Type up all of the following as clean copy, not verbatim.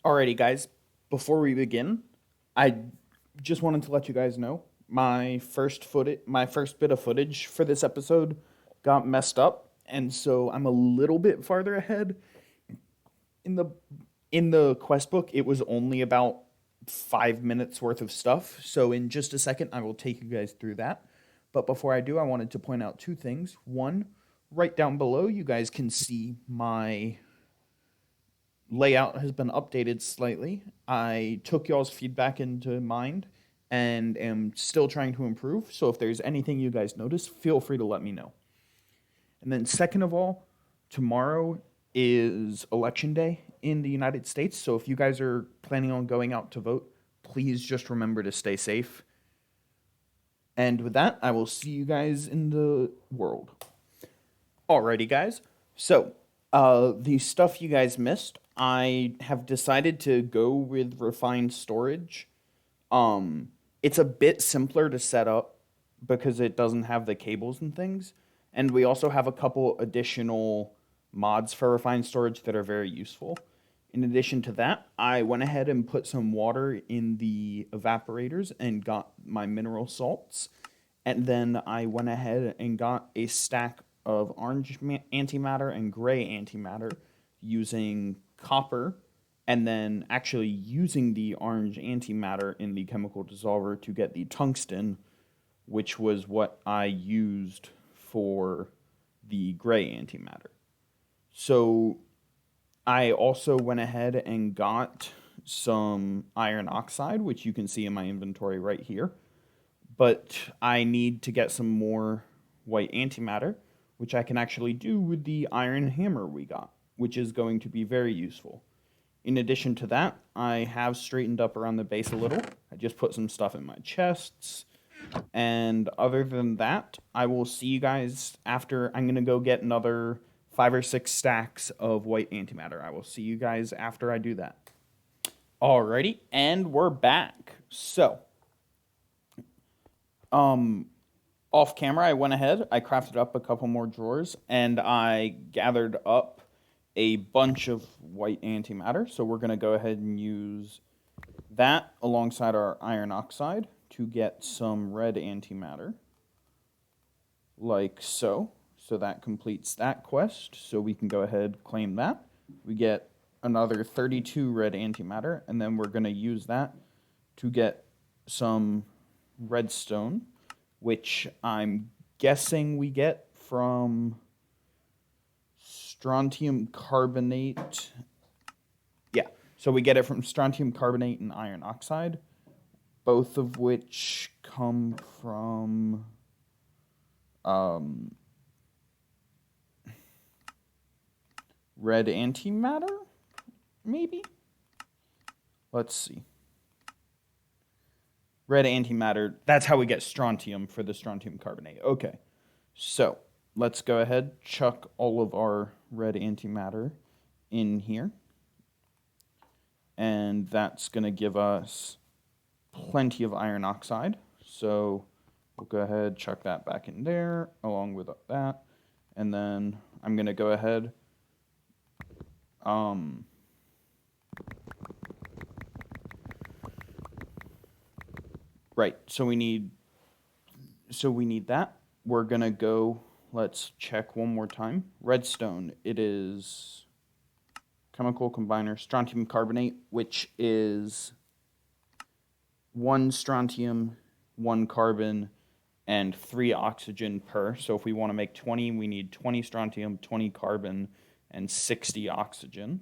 Alrighty, guys. Before we begin, I just wanted to let you guys know my first bit of footage for this episode got messed up, and so I'm a little bit farther ahead in the quest book. It was only about 5 minutes worth of stuff, so in just a second I will take you guys through that. But before I do, I wanted to point out two things. One, right down below, you guys can see my layout has been updated slightly. I took y'all's feedback into mind and am still trying to improve. So if there's anything you guys notice, feel free to let me know. And then, second of all, tomorrow is election day in the United States. So if you guys are planning on going out to vote, please just remember to stay safe. And with that, I will see you guys in the world. Alrighty, guys. So, the stuff you guys missed, I have decided to go with refined storage. It's a bit simpler to set up because it doesn't have the cables and things. And we also have a couple additional mods for refined storage that are very useful. In addition to that, I went ahead and put some water in the evaporators and got my mineral salts. And then I went ahead and got a stack of orange antimatter and gray antimatter using copper, and then actually using the orange antimatter in the chemical dissolver to get the tungsten, which was what I used for the gray antimatter. So I also went ahead and got some iron oxide, which you can see in my inventory right here. But I need to get some more white antimatter, which I can actually do with the iron hammer we got, which is going to be very useful. In addition to that, I have straightened up around the base a little. I just put some stuff in my chests. And other than that, I will see you guys after. I'm going to go get another 5 or 6 stacks of white antimatter. I will see you guys after I do that. Alrighty, and we're back. So, off camera, I went ahead, I crafted up a couple more drawers, and I gathered up a bunch of white antimatter. So we're going to go ahead and use that alongside our iron oxide to get some red antimatter, like so. So that completes that quest, so we can go ahead and claim that. We get another 32 red antimatter, and then we're going to use that to get some redstone, which I'm guessing we get from strontium carbonate. Yeah, so we get it from strontium carbonate and iron oxide, both of which come from red antimatter, maybe? Let's see. Red antimatter, that's how we get strontium for the strontium carbonate. Okay, so let's go ahead, chuck all of our red antimatter in here. And that's going to give us plenty of iron oxide. So we'll go ahead, chuck that back in there along with that. And then I'm going to go ahead. Right, so we need that. We're going to go, let's check one more time. Redstone, it is chemical combiner strontium carbonate, which is 1 strontium, 1 carbon, and 3 oxygen per. So if we want to make 20, we need 20 strontium, 20 carbon, and 60 oxygen.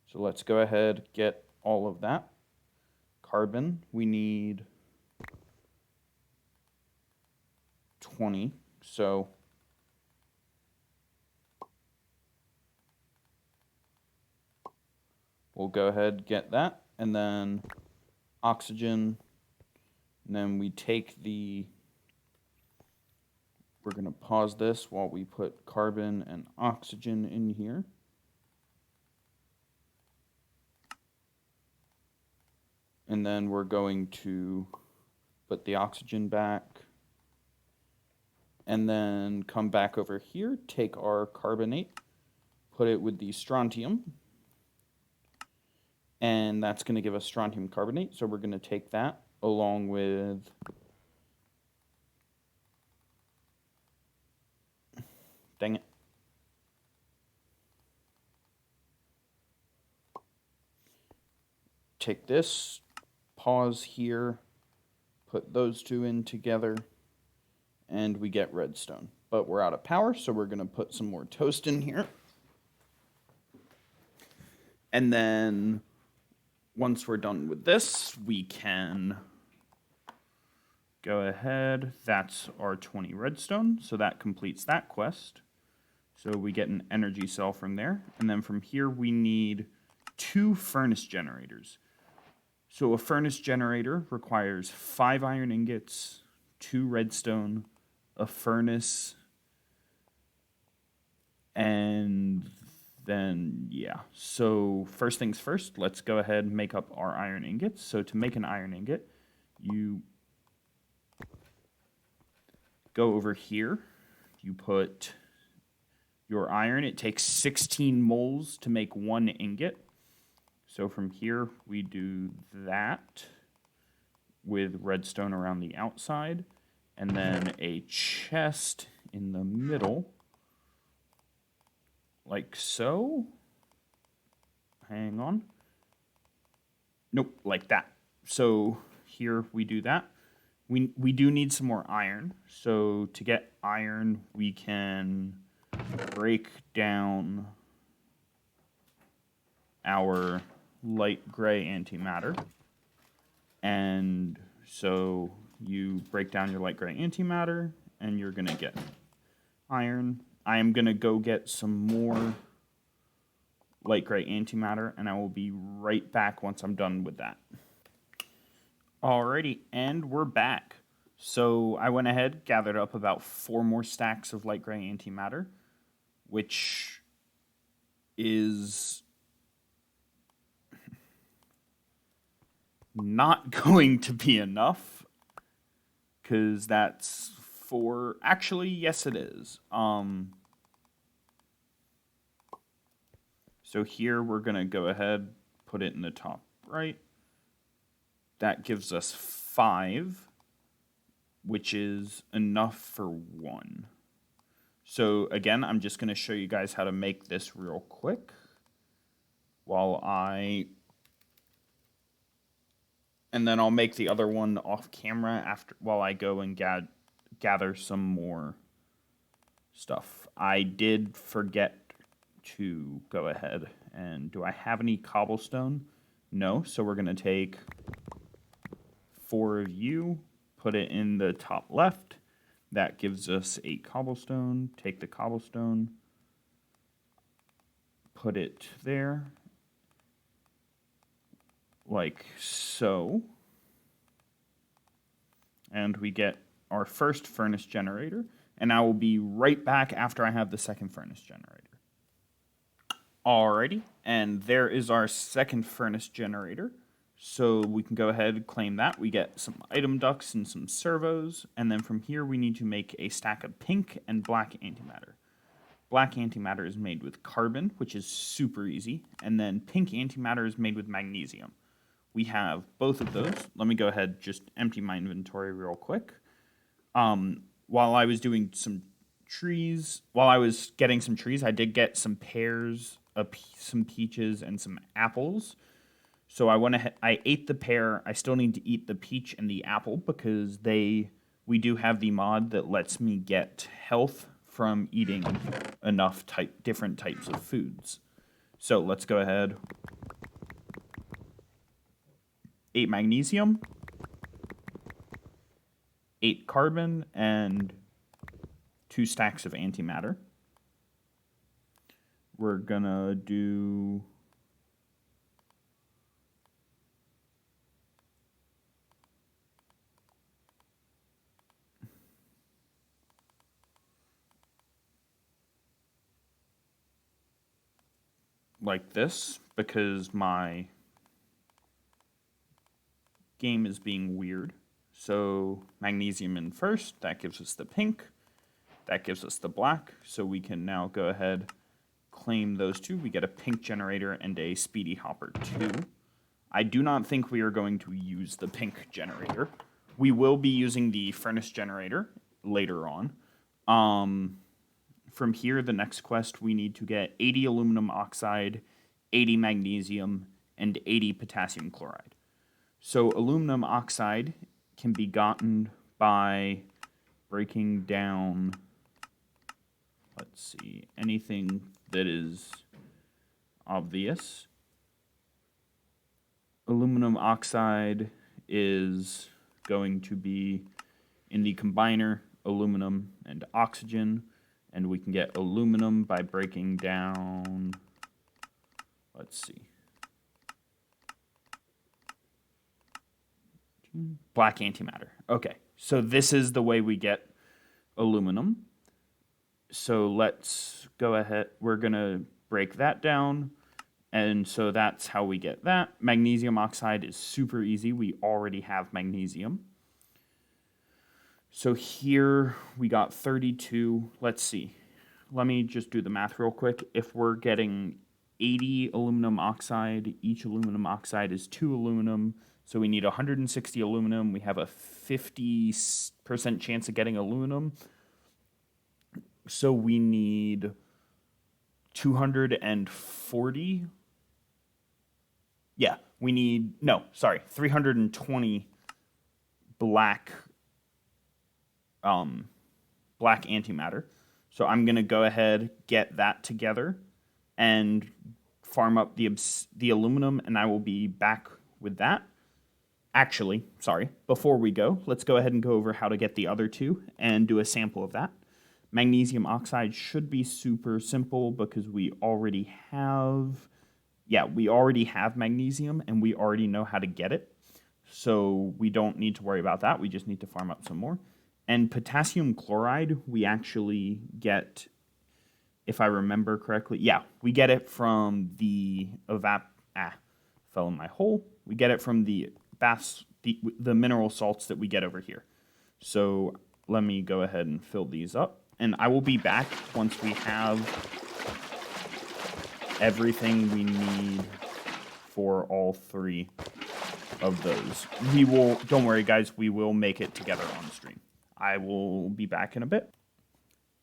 So let's go ahead, get all of that. Carbon, we need 20. So we'll go ahead, get that, and then oxygen, and then we take we're going to pause this while we put carbon and oxygen in here. And then we're going to put the oxygen back, and then come back over here, take our carbonate, put it with the strontium, And that's going to give us strontium carbonate. So we're going to take that along with dang it. Take this, pause here, put those two in together, and we get redstone. But we're out of power, so we're going to put some more toast in here. And then once we're done with this, we can go ahead. That's our 20 redstone, so that completes that quest. So we get an energy cell from there. And then from here, we need 2 furnace generators. So a furnace generator requires 5 iron ingots, 2 redstone, a furnace, and then, yeah. So first things first, let's go ahead and make up our iron ingots. So to make an iron ingot, you go over here, you put your iron. It takes 16 moles to make 1 ingot. So from here, we do that with redstone around the outside, and then a chest in the middle, like so. Hang on. Nope, like that. So here we do that. We do need some more iron. So to get iron, we can break down our light gray antimatter. And so you break down your light gray antimatter, and you're going to get iron. I am going to go get some more light gray antimatter, and I will be right back once I'm done with that. Alrighty, and we're back. So I went ahead, gathered up about 4 more stacks of light gray antimatter, which is not going to be enough, because that's 4. Actually, yes, it is. So here we're going to go ahead, put it in the top right. That gives us 5, which is enough for 1. So again, I'm just going to show you guys how to make this real quick and then I'll make the other one off camera while I go and gather some more stuff. I did forget to go ahead and do I have any cobblestone? No, so we're going to take 4 of you, put it in the top left. That gives us 8 cobblestone. Take the cobblestone, put it there, like so. And we get our first furnace generator. And I will be right back after I have the second furnace generator. Alrighty, and there is our second furnace generator. So we can go ahead and claim that. We get some item ducts and some servos. And then from here, we need to make a stack of pink and black antimatter. Black antimatter is made with carbon, which is super easy. And then pink antimatter is made with magnesium. We have both of those. Let me go ahead, just empty my inventory real quick. While I was doing some trees, I did get some pears, some peaches, and some apples. So I went ahead, I ate the pear. I still need to eat the peach and the apple because we do have the mod that lets me get health from eating enough different types of foods. So let's go ahead. 8 magnesium, 8 carbon, and 2 stacks of antimatter. We're gonna do like this because my game is being weird. So magnesium in first, that gives us the pink, that gives us the black. So we can now go ahead, claim those 2. We get a pink generator and a speedy hopper 2. I do not think we are going to use the pink generator. We will be using the furnace generator later on. From here, the next quest, we need to get 80 aluminum oxide, 80 magnesium, and 80 potassium chloride. So aluminum oxide can be gotten by breaking down, let's see, anything that is obvious. Aluminum oxide is going to be in the combiner, aluminum and oxygen, and we can get aluminum by breaking down, let's see, black antimatter. Okay, so this is the way we get aluminum. So let's go ahead, we're gonna break that down, and so that's how we get that. Magnesium oxide is super easy, we already have magnesium. So here we got 32, let's see. Let me just do the math real quick. If we're getting 80 aluminum oxide, each aluminum oxide is 2 aluminum, so we need 160 aluminum. We have a 50% chance of getting aluminum. So we need 240. Yeah, we need, 320 black antimatter. So I'm going to go ahead, get that together, and farm up the aluminum, and I will be back with that. Actually, before we go, let's go ahead and go over how to get the other two and do a sample of that. Magnesium oxide should be super simple because we already have magnesium and we already know how to get it. So we don't need to worry about that. We just need to farm up some more. And potassium chloride, we actually get, if I remember correctly, we get it from the fell in my hole. We get it from the mineral salts that we get over here. So let me go ahead and fill these up. And I will be back once we have everything we need for all three of those. Don't worry guys, we will make it together on stream. I will be back in a bit.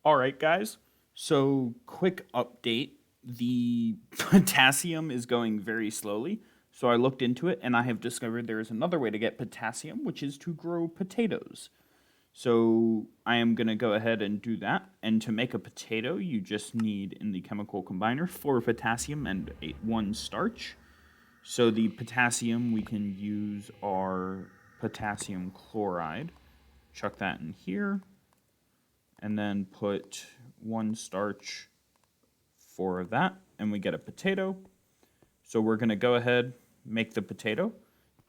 All right guys, so quick update. The potassium is going very slowly. So I looked into it and I have discovered there is another way to get potassium, which is to grow potatoes. So I am going to go ahead and do that. And to make a potato, you just need in the chemical combiner 4 potassium and 1 starch. So the potassium, we can use our potassium chloride. Chuck that in here. And then put 1 starch for that. And we get a potato. So we're going to go ahead, make the potato.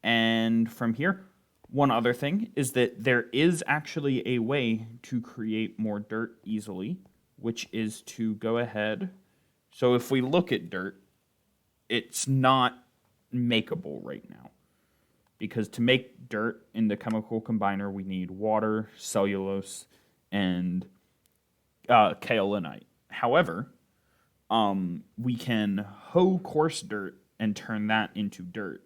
And from here, one other thing is that there is actually a way to create more dirt easily, which is to go ahead. So if we look at dirt, it's not makeable right now. Because to make dirt in the chemical combiner, we need water, cellulose, and kaolinite. However, we can hoe coarse dirt and turn that into dirt.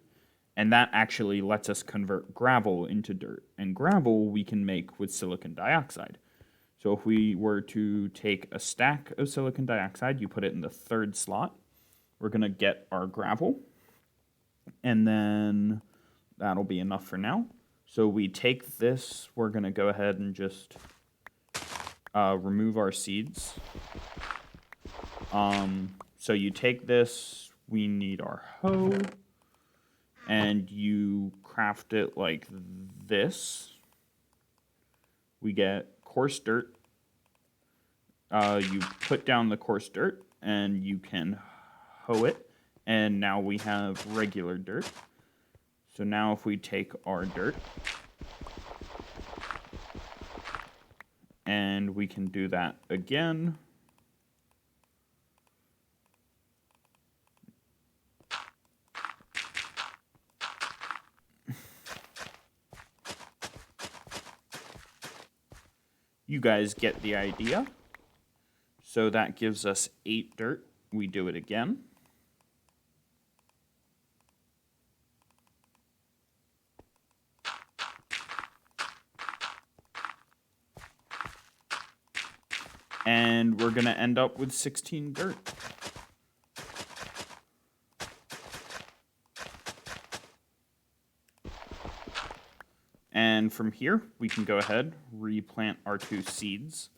And that actually lets us convert gravel into dirt. And gravel we can make with silicon dioxide. So if we were to take a stack of silicon dioxide, you put it in the 3rd slot, we're going to get our gravel. And then that'll be enough for now. So we take this, we're going to go ahead and just remove our seeds. So you take this, we need our hoe. And you craft it like this. We get coarse dirt. You put down the coarse dirt and you can hoe it. And now we have regular dirt. So now if we take our dirt and we can do that again. You guys get the idea. So that gives us 8 dirt. We do it again. And we're going to end up with 16 dirt. And from here, we can go ahead, replant our 2 seeds.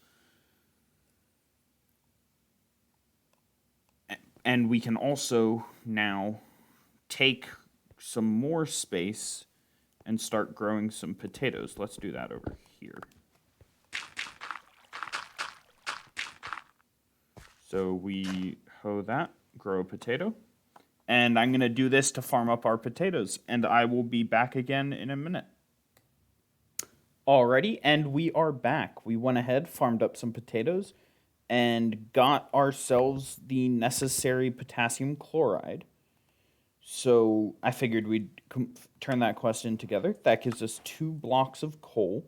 And we can also now take some more space and start growing some potatoes. Let's do that over here. So we hoe that, grow a potato. And I'm going to do this to farm up our potatoes. And I will be back again in a minute. Alrighty, and we are back. We went ahead, farmed up some potatoes, and got ourselves the necessary potassium chloride. So I figured we'd turn that quest in together. That gives us 2 blocks of coal.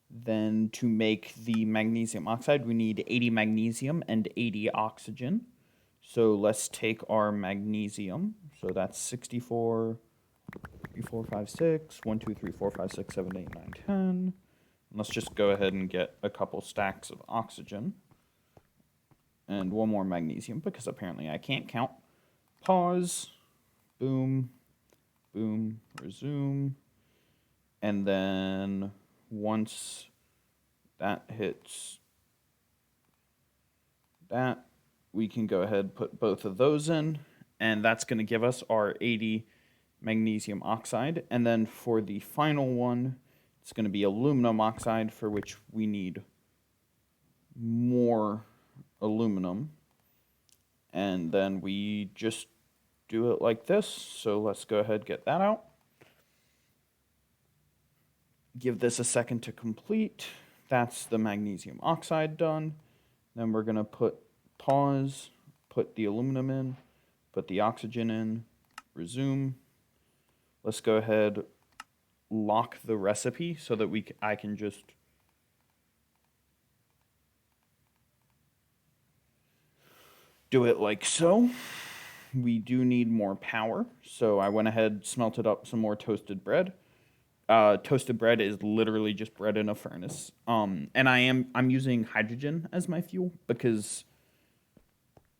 Then to make the magnesium oxide, we need 80 magnesium and 80 oxygen. So let's take our magnesium. So that's 64, 3, 4, 5, 6, 1, 2, 3, 4, 5, 6, 7, 8, 9, 10. And let's just go ahead and get a couple stacks of oxygen. And 1 more magnesium, because apparently I can't count. Pause. Boom. Boom. Resume. And then once that hits that, we can go ahead and put both of those in. And that's going to give us our 80 magnesium oxide. And then for the final one, it's going to be aluminum oxide, for which we need more aluminum. And then we just do it like this. So let's go ahead and get that out. Give this a second to complete. That's the magnesium oxide done. Then we're going to pause, put the aluminum in, put the oxygen in, resume. Let's go ahead, lock the recipe so that I can just do it like so. We do need more power, so I went ahead, smelted up some more toasted bread. Toasted bread is literally just bread in a furnace. And I'm using hydrogen as my fuel because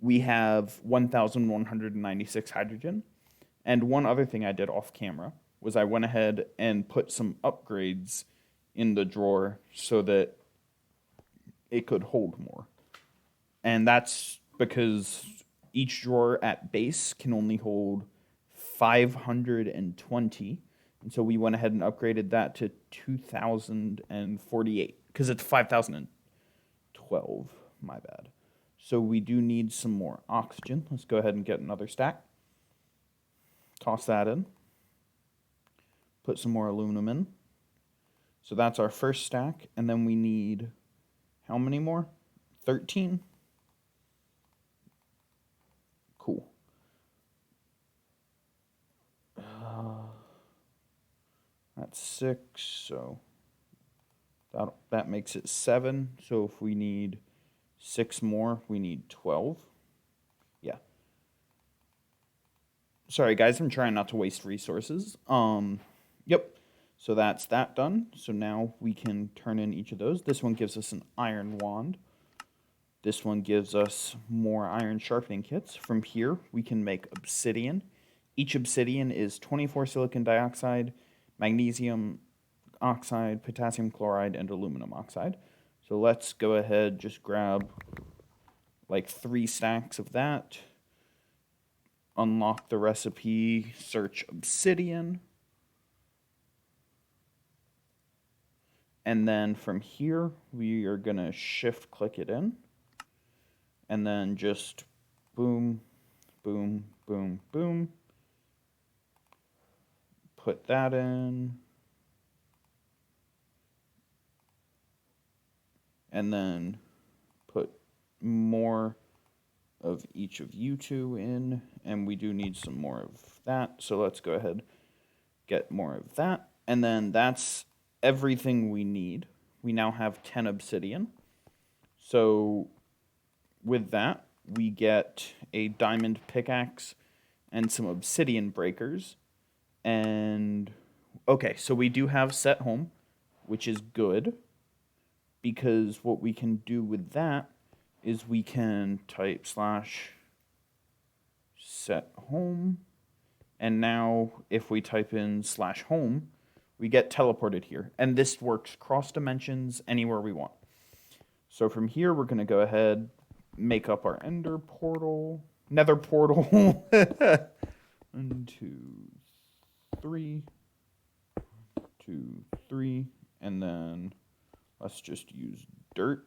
we have 1,196 hydrogen. And one other thing I did off camera was I went ahead and put some upgrades in the drawer so that it could hold more. And that's because each drawer at base can only hold 520. And so we went ahead and upgraded that to 2,048 because it's 5,012. My bad. So we do need some more oxygen. Let's go ahead and get another stack. Toss that in. Put some more aluminum in. So that's our first stack. And then we need how many more? 13. Cool. That's 6, so that makes it 7. So if we need 6 more, we need 12. Yeah. Sorry, guys, I'm trying not to waste resources. Yep. So that's that done. So now we can turn in each of those. This one gives us an iron wand. This one gives us more iron sharpening kits. From here, we can make obsidian. Each obsidian is 24 silicon dioxide, magnesium oxide, potassium chloride, and aluminum oxide. So let's go ahead, just grab like 3 stacks of that. Unlock the recipe, search obsidian. And then from here, we are going to shift click it in. And then just boom, boom, boom, boom. Put that in. And then put more of each of you two in. And we do need some more of that. So let's go ahead, get more of that. And then that's everything we need. We now have 10 obsidian. So with that, we get a diamond pickaxe and some obsidian breakers. And okay, so we do have set home, which is good. because what we can do with that is we can type /set home, and now if we type in /home, we get teleported here. And this works cross dimensions anywhere we want. So from here, we're going to go ahead, make up our nether portal. 1, 2, 3. 2, 3. And then let's just use dirt.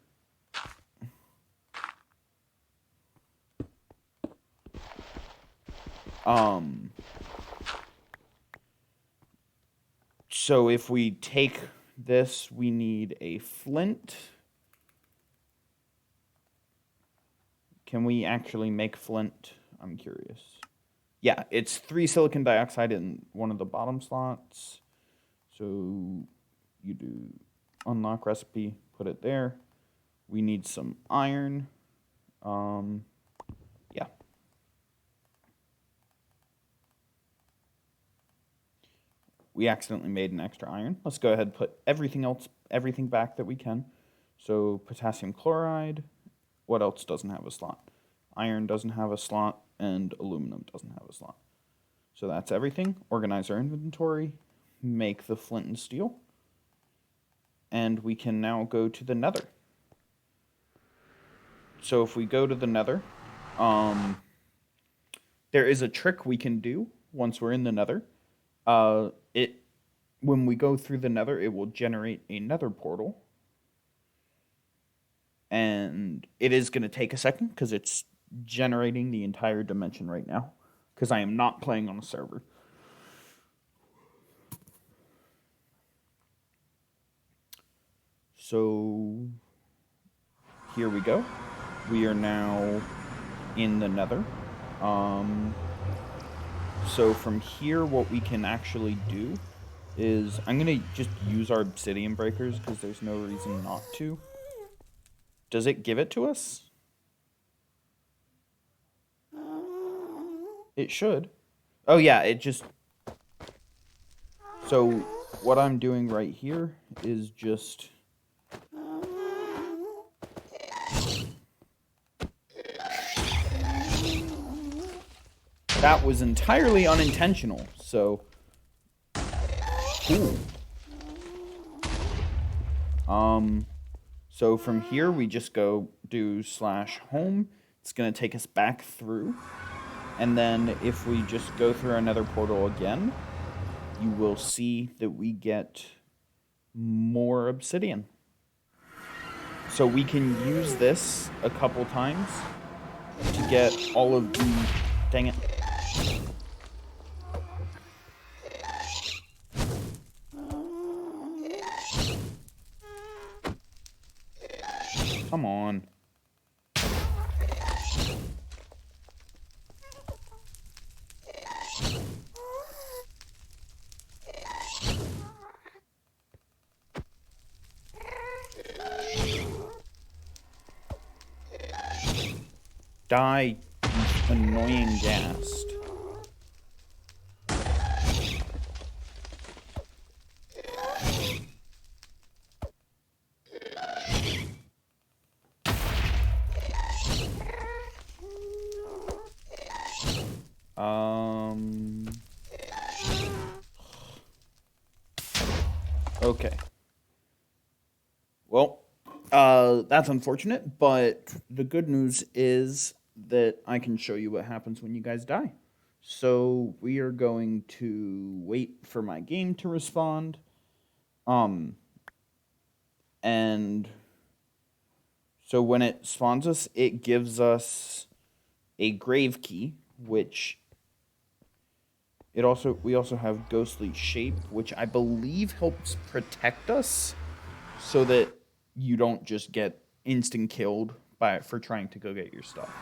So if we take this, we need a flint. Can we actually make flint? I'm curious. Yeah, it's 3 silicon dioxide in one of the bottom slots. So you do unlock recipe, put it there. We need some iron. Yeah. We accidentally made an extra iron. Let's go ahead and put everything back that we can. So potassium chloride. What else doesn't have a slot? Iron doesn't have a slot, and aluminum doesn't have a slot. So that's everything. Organize our inventory, make the flint and steel, and we can now go to the nether. So if we go to the nether, there is a trick we can do once we're in the nether. When we go through the nether, it will generate a nether portal. And it is going to take a second because it's generating the entire dimension right now, because I am not playing on a server. So here we go. We are now in the nether. So from here, what we can actually do is, I'm going to just use our obsidian breakers because there's no reason not to. Does it give it to us? It should. Oh yeah, it just... So what I'm doing right here is just... That was entirely unintentional, so... Cool. So from here, we just go do /home. It's going to take us back through. And then if we just go through another portal again, you will see that we get more obsidian. So we can use this a couple times to get all of the... Dang it. Come on. Die, you annoying ghast. Okay. Well, that's unfortunate, but the good news is that I can show you what happens when you guys die. So we are going to wait for my game to respond. And so when it spawns us, it gives us a grave key, which we also have ghostly shape, which I believe helps protect us so that you don't just get instant killed for trying to go get your stuff.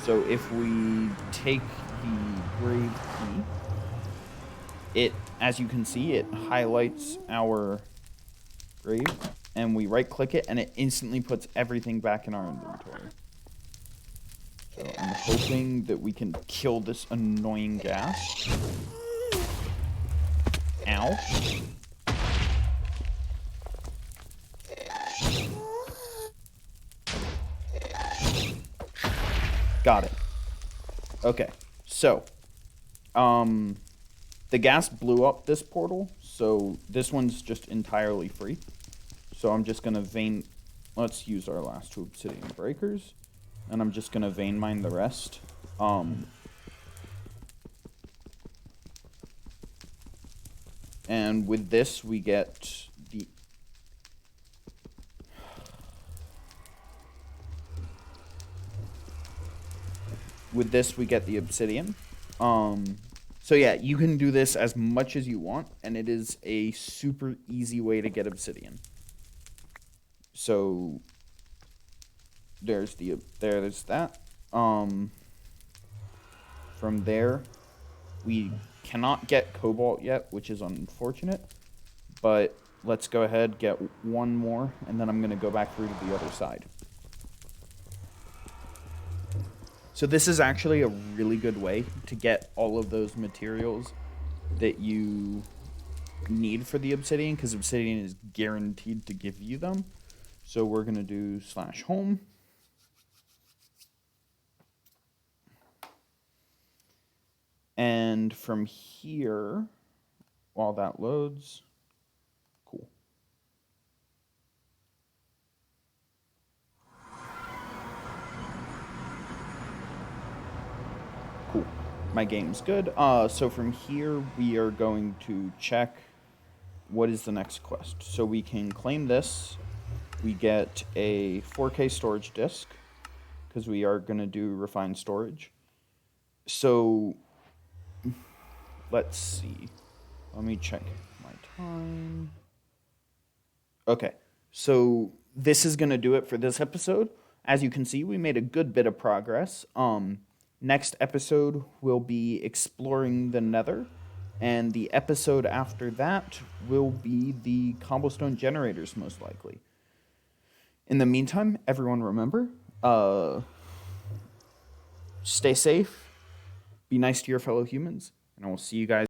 So if we take the grave key, as you can see, it highlights our grave, and we right click it and it instantly puts everything back in our inventory. So I'm hoping that we can kill this annoying ghast. Ow. Got it. Okay, so, the gas blew up this portal, so this one's just entirely free. So I'm just gonna vein, let's use our last two obsidian breakers, and I'm just gonna vein mine the rest. And with this, we get the... With this, we get the obsidian. So yeah, you can do this as much as you want, and it is a super easy way to get obsidian. So there's that. From there, we cannot get cobalt yet, which is unfortunate, but let's go ahead, get one more, and then I'm going to go back through to the other side. So this is actually a really good way to get all of those materials that you need for the obsidian, because obsidian is guaranteed to give you them. So we're going to do /home. And from here, while that loads, cool. Cool. My game's good. So from here, we are going to check what is the next quest. So we can claim this. We get a 4K storage disk, because we are going to do refined storage. So let's see. Let me check my time. Okay, so this is going to do it for this episode. As you can see, we made a good bit of progress. Next episode will be exploring the Nether, and the episode after that will be the cobblestone generators, most likely. In the meantime, everyone remember, stay safe, be nice to your fellow humans, and I will see you guys